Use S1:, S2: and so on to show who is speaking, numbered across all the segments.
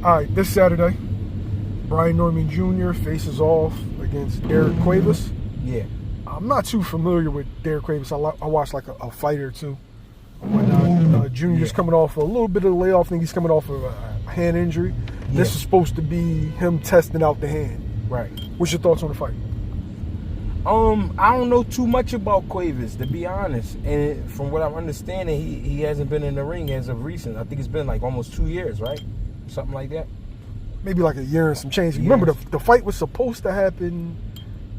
S1: All right, this Saturday, Brian Norman Jr. faces off against Derrieck Cueveas.
S2: Yeah.
S1: I'm not too familiar with Derrieck Cueveas. I watched like a fight or two. When Junior's coming off a little bit of a layoff. I think he's coming off of a hand injury. Yeah. This is supposed to be him testing out the hand.
S2: Right.
S1: What's your thoughts on the fight?
S2: I don't know too much about Cueveas, to be honest. And from what I'm understanding, he hasn't been in the ring as of recent. I think it's been like almost 2 years, right? Something like that.
S1: Maybe like a year and some change. Yes. Remember, the fight was supposed to happen,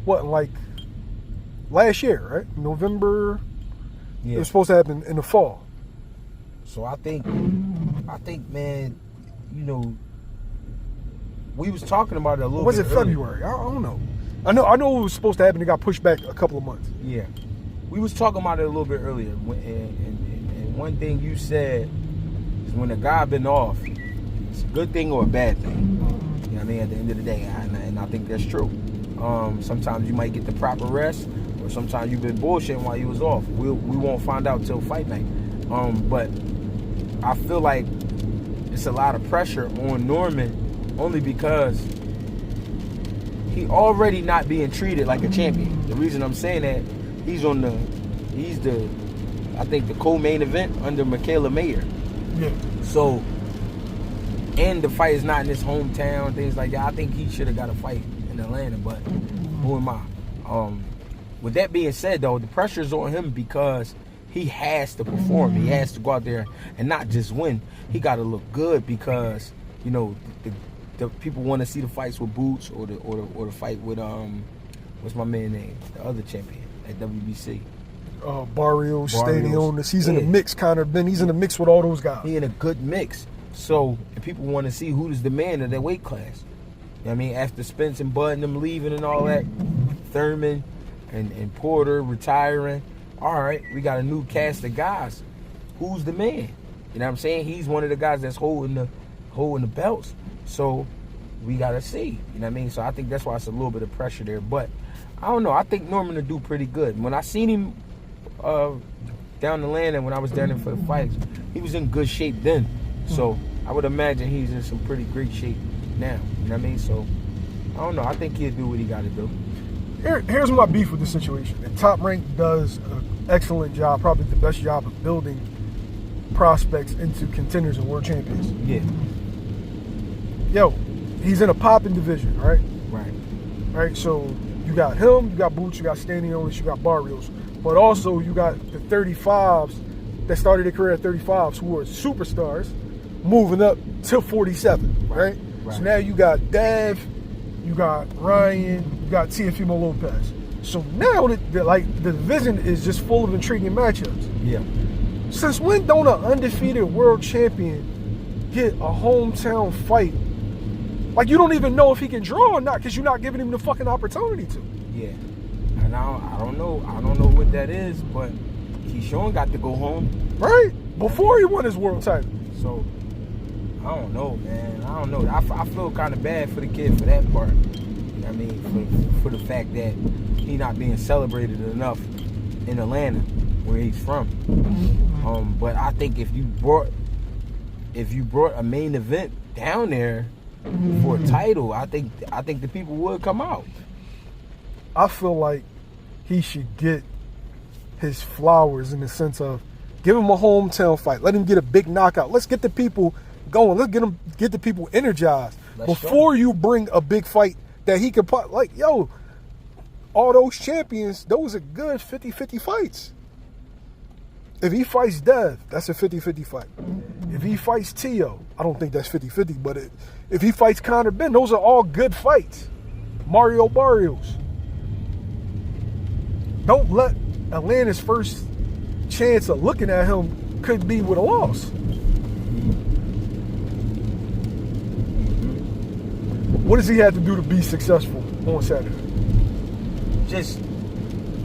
S1: like last year, right? November. Yeah. It was supposed to happen in the fall.
S2: So I think, man, we was talking about it a little bit.
S1: Was it February? I don't know. I know it was supposed to happen. It got pushed back a couple of months.
S2: Yeah. We was talking about it a little bit earlier. And one thing you said is when a guy been off, it's a good thing or a bad thing. You know what I mean? At the end of the day. And I think that's true. Sometimes you might get the proper rest, or sometimes you've been bullshitting while you was off. We won't find out till fight night. But I feel like it's a lot of pressure on Norman only because he already not being treated like a champion. The reason I'm saying that, he's the I think the co-main event under Michaela Mayer.
S1: Yeah.
S2: So, and the fight is not in his hometown, things like that. I think he should have got a fight in Atlanta, but who am I? With that being said, though, the pressure's on him because he has to perform. He has to go out there and not just win. He got to look good because, the people want to see the fights with Boots or the fight with what's my man's name? The other champion at WBC.
S1: Barrios, Stadium. He's in the mix, he's in the mix with all those guys.
S2: He in a good mix. So, and people want to see who's the man of that weight class. You know what I mean? After Spence and Bud and them leaving and all that, Thurman and Porter retiring. All right, we got a new cast of guys. Who's the man? You know what I'm saying? He's one of the guys that's holding the belts. So we gotta see. You know what I mean? So I think that's why it's a little bit of pressure there. But I don't know. I think Norman will do pretty good. When I seen him down the land and when I was down there for the fights, he was in good shape then. So I would imagine he's in some pretty great shape now. You know what I mean? So I don't know. I think he'll do what he got to do.
S1: Here's my beef with the situation. The Top Rank does an excellent job, probably the best job of building prospects into contenders and world champions.
S2: Yeah.
S1: Yo, he's in a popping division, right?
S2: Right.
S1: Right, so you got him, you got Boots, you got Stanios, you got Barrios. But also you got the 35s that started their career at 35s who are superstars moving up to 47, right? So now you got Dav, you got Ryan, you got Teofimo Lopez. So now the division is just full of intriguing matchups.
S2: Yeah.
S1: Since when don't an undefeated world champion get a hometown fight? Like, you don't even know if he can draw or not because you're not giving him the fucking opportunity to.
S2: Yeah. And I don't know what that is, but Keyshawn got to go home.
S1: Right? Before he won his world title.
S2: So, I don't know, man. I don't know. I feel kind of bad for the kid for that part. You know what I mean? For the fact that he not being celebrated enough in Atlanta, where he's from. But I think if you brought a main event down there for a title, I think the people would come out.
S1: I feel like he should get his flowers in the sense of give him a hometown fight. Let him get a big knockout. Let's get the people going. Let's get the people energized before you bring a big fight that he could put. Like, yo, all those champions, those are good 50-50 fights. If he fights Dev, that's a 50-50 fight. If he fights Tio, I don't think that's 50-50, but if he fights Conor Ben, those are all good fights. Mario Barrios. Don't let Atlanta's first chance of looking at him could be with a loss. What does he have to do to be successful on Saturday?
S2: Just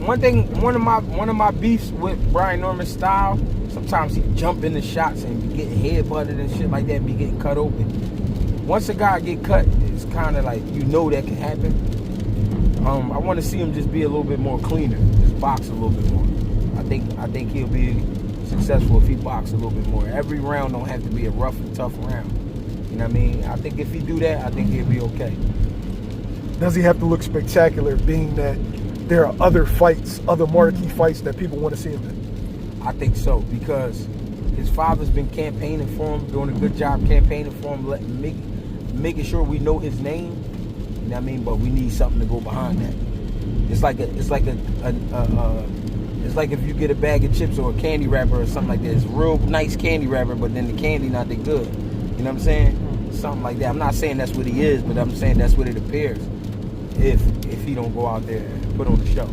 S2: one of my beefs with Brian Norman's style, sometimes he jump into shots and be getting headbutted and shit like that, be getting cut open. Once a guy get cut, it's kind of like, that can happen. I want to see him just be a little bit more cleaner, just box a little bit more. I think he'll be successful if he boxes a little bit more. Every round don't have to be a rough and tough round. You You know what I mean? I think if he do that, I think he'll be okay.
S1: Does he have to look spectacular, being that there are other fights, other marquee fights that people want to see him in?
S2: I think so, because his father's been campaigning for him, doing a good job campaigning for him, making sure we know his name. You know what I mean? But we need something to go behind that. It's like if you get a bag of chips or a candy wrapper or something like that. It's a real nice candy wrapper, but then the candy not that good. You know what I'm saying? Something like that. I'm not saying that's what he is, but I'm saying that's what it appears. If he don't go out there and put on the show.